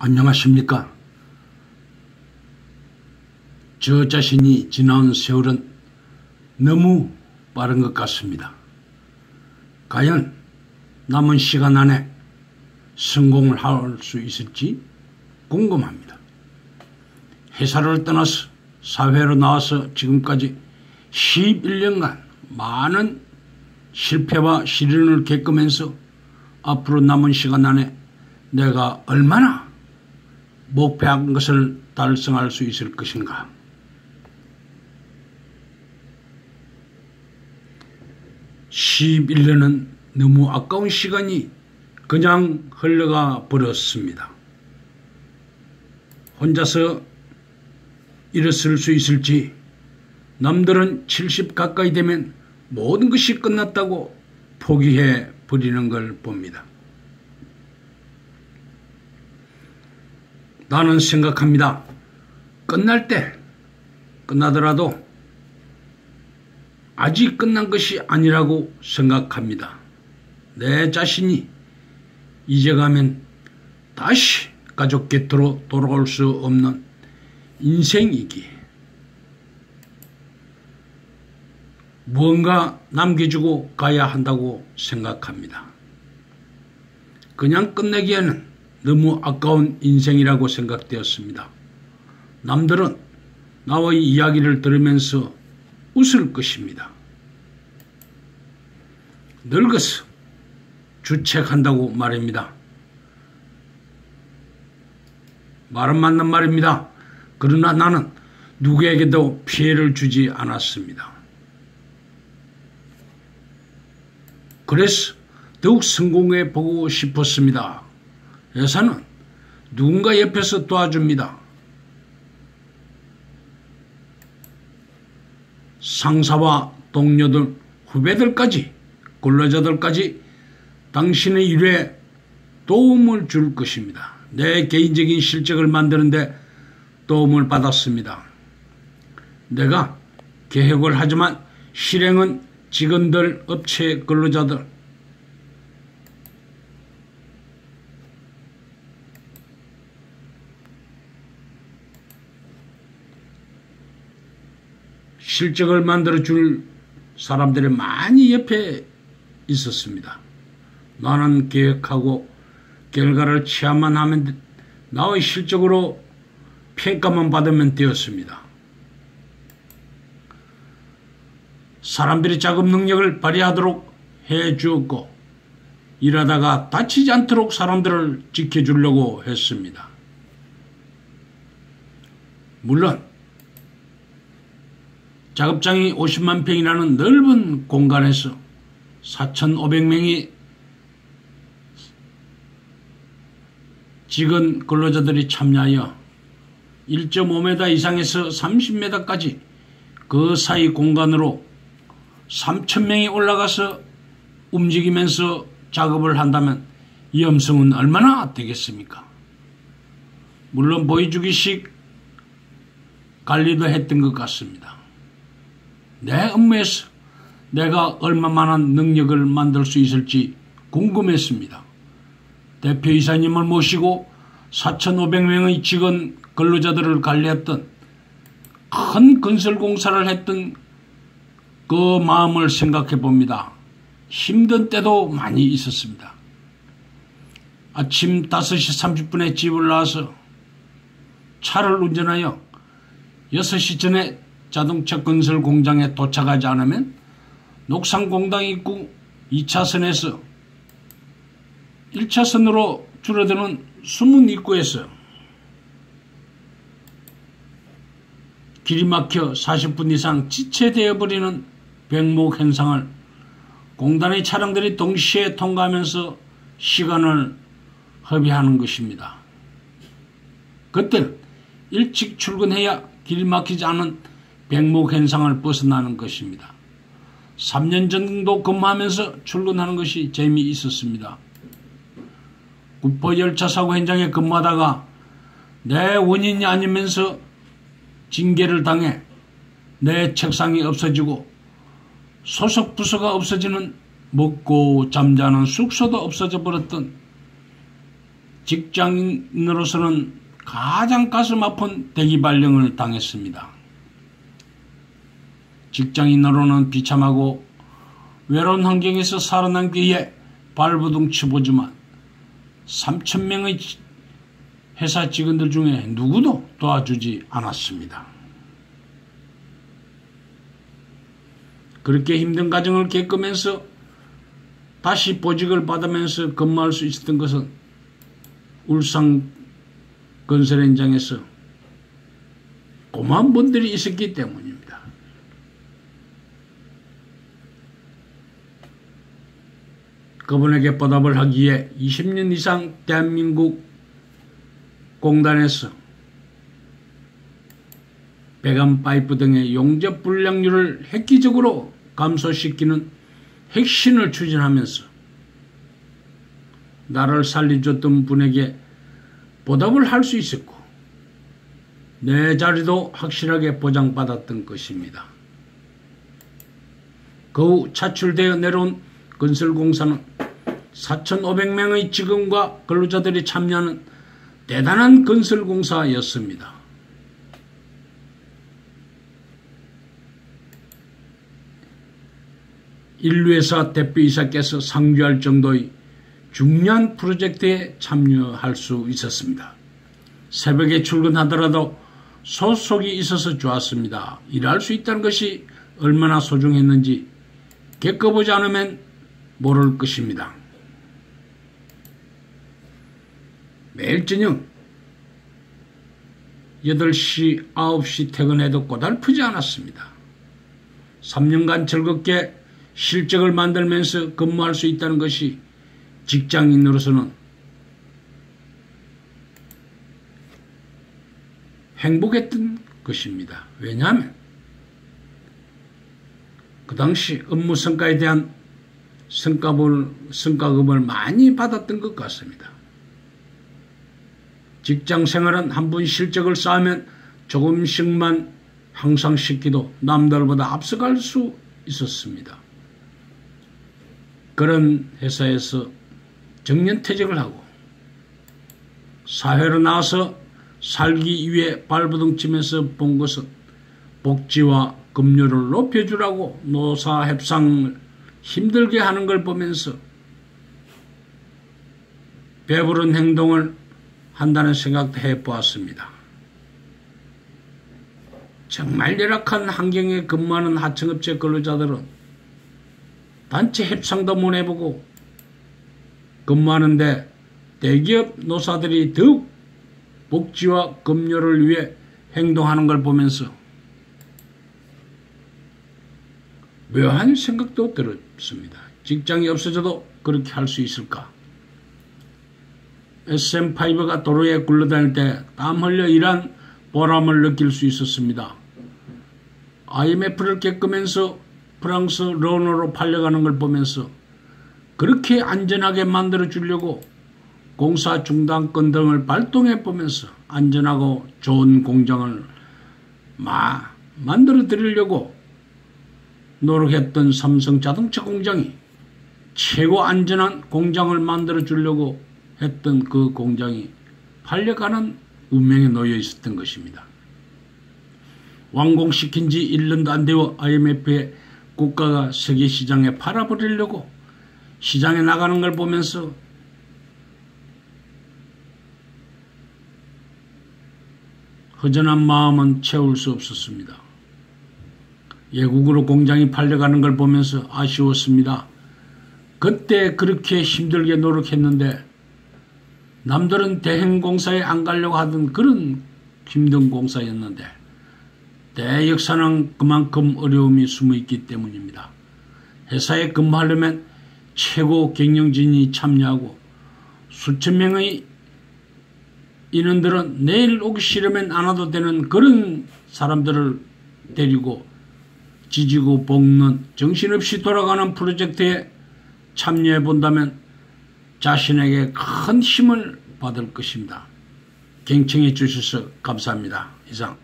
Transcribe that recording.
안녕하십니까. 저 자신이 지나온 세월은 너무 빠른 것 같습니다. 과연 남은 시간 안에 성공을 할 수 있을지 궁금합니다. 회사를 떠나서 사회로 나와서 지금까지 11년간 많은 실패와 시련을 겪으면서 앞으로 남은 시간 안에 내가 얼마나 목표한 것을 달성할 수 있을 것인가. (11년은) 너무 아까운 시간이 그냥 흘러가 버렸습니다. 혼자서 일어설 수 있을지, 남들은 70 가까이 되면 모든 것이 끝났다고 포기해 버리는 걸 봅니다. 나는 생각합니다. 끝날 때 끝나더라도 아직 끝난 것이 아니라고 생각합니다. 내 자신이 이제 가면 다시 가족 곁으로 돌아올 수 없는 인생이기에 무언가 남겨주고 가야 한다고 생각합니다. 그냥 끝내기에는 너무 아까운 인생이라고 생각되었습니다. 남들은 나의 이야기를 들으면서 웃을 것입니다. 늙어서 주책한다고 말입니다. 말은 맞는 말입니다. 그러나 나는 누구에게도 피해를 주지 않았습니다. 그래서 더욱 성공해 보고 싶었습니다. 회사는 누군가 옆에서 도와줍니다. 상사와 동료들, 후배들까지, 근로자들까지 당신의 일에 도움을 줄 것입니다. 내 개인적인 실적을 만드는데 도움을 받았습니다. 내가 계획을 하지만 실행은 직원들, 업체, 근로자들, 실적을 만들어줄 사람들이 많이 옆에 있었습니다. 나는 계획하고 결과를 취하만 하면 나의 실적으로 평가만 받으면 되었습니다. 사람들이 작업 능력을 발휘하도록 해주었고 일하다가 다치지 않도록 사람들을 지켜주려고 했습니다. 물론 작업장이 50만 평이라는 넓은 공간에서 4,500명의 직원 근로자들이 참여하여 1.5m 이상에서 30m까지 그 사이 공간으로 3,000명이 올라가서 움직이면서 작업을 한다면 위험성은 얼마나 되겠습니까? 물론 보여주기식 관리도 했던 것 같습니다. 내 업무에서 내가 얼마만한 능력을 만들 수 있을지 궁금했습니다. 대표이사님을 모시고 4,500명의 직원 근로자들을 관리했던 큰 건설공사를 했던 그 마음을 생각해 봅니다. 힘든 때도 많이 있었습니다. 아침 5시 30분에 집을 나와서 차를 운전하여 6시 전에 자동차 건설 공장에 도착하지 않으면 녹산공장 입구 2차선에서 1차선으로 줄어드는 숨은 입구에서 길이 막혀 40분 이상 지체되어 버리는 병목 현상을 공단의 차량들이 동시에 통과하면서 시간을 허비하는 것입니다. 그때는 일찍 출근해야 길이 막히지 않은 병목 현상을 벗어나는 것입니다. 3년 정도 근무하면서 출근하는 것이 재미있었습니다. 구포 열차 사고 현장에 근무하다가 내 원인이 아니면서 징계를 당해 내 책상이 없어지고 소속 부서가 없어지는 먹고 잠자는 숙소도 없어져 버렸던 직장인으로서는 가장 가슴 아픈 대기 발령을 당했습니다. 직장인으로는 비참하고 외로운 환경에서 살아남기 위해 발버둥 쳐보지만 3,000명의 회사 직원들 중에 누구도 도와주지 않았습니다. 그렇게 힘든 과정을 겪으면서 다시 보직을 받으면서 근무할 수 있었던 것은 울산 건설 현장에서 고마운 분들이 있었기 때문입니다. 그분에게 보답을 하기 위해 20년 이상 대한민국 공단에서 배관 파이프 등의 용접 불량률을 획기적으로 감소시키는 핵심을 추진하면서 나를 살려줬던 분에게 보답을 할 수 있었고 내 자리도 확실하게 보장받았던 것입니다. 그 후 차출되어 내려온 건설공사는 4,500명의 직원과 근로자들이 참여하는 대단한 건설공사였습니다. 인류회사 대표이사께서 상주할 정도의 중요한 프로젝트에 참여할 수 있었습니다. 새벽에 출근하더라도 소속이 있어서 좋았습니다. 일할 수 있다는 것이 얼마나 소중했는지 겪어보지 않으면 모를 것입니다. 매일 저녁 8시, 9시 퇴근해도 고달프지 않았습니다. 3년간 즐겁게 실적을 만들면서 근무할 수 있다는 것이 직장인으로서는 행복했던 것입니다. 왜냐하면 그 당시 업무 성과에 대한 성과급을 많이 받았던 것 같습니다. 직장 생활은 한 번 실적을 쌓으면 조금씩만 향상시키도 남들보다 앞서갈 수 있었습니다. 그런 회사에서 정년퇴직을 하고 사회로 나와서 살기 위해 발버둥 치면서 본 것은 복지와 급료를 높여주라고 노사 협상을 힘들게 하는 걸 보면서 배부른 행동을 한다는 생각도 해보았습니다. 정말 열악한 환경에 근무하는 하청업체 근로자들은 단체 협상도 못 해보고 근무하는데 대기업 노사들이 더욱 복지와 급료를 위해 행동하는 걸 보면서 묘한 생각도 들었습니다. 직장이 없어져도 그렇게 할 수 있을까? SM5가 도로에 굴러다닐 때 땀 흘려 일한 보람을 느낄 수 있었습니다. IMF를 겪으면서 프랑스 르노로 팔려가는 걸 보면서 그렇게 안전하게 만들어 주려고 공사 중단권 등을 발동해 보면서 안전하고 좋은 공장을 만들어 드리려고 노력했던 삼성 자동차 공장이 최고 안전한 공장을 만들어 주려고 했던 그 공장이 팔려가는 운명에 놓여 있었던 것입니다. 완공시킨 지 1년도 안 되어 IMF에 국가가 세계 시장에 팔아버리려고 시장에 나가는 걸 보면서 허전한 마음은 채울 수 없었습니다. 외국으로 공장이 팔려가는 걸 보면서 아쉬웠습니다. 그때 그렇게 힘들게 노력했는데 남들은 대행공사에 안 가려고 하던 그런 힘든 공사였는데 대역사는 그만큼 어려움이 숨어있기 때문입니다. 회사에 근무하려면 최고 경영진이 참여하고 수천 명의 인원들은 내일 오기 싫으면 안 와도 되는 그런 사람들을 데리고 지지고 볶는 정신없이 돌아가는 프로젝트에 참여해 본다면 자신에게 큰 힘을 받을 것입니다. 경청해 주셔서 감사합니다. 이상.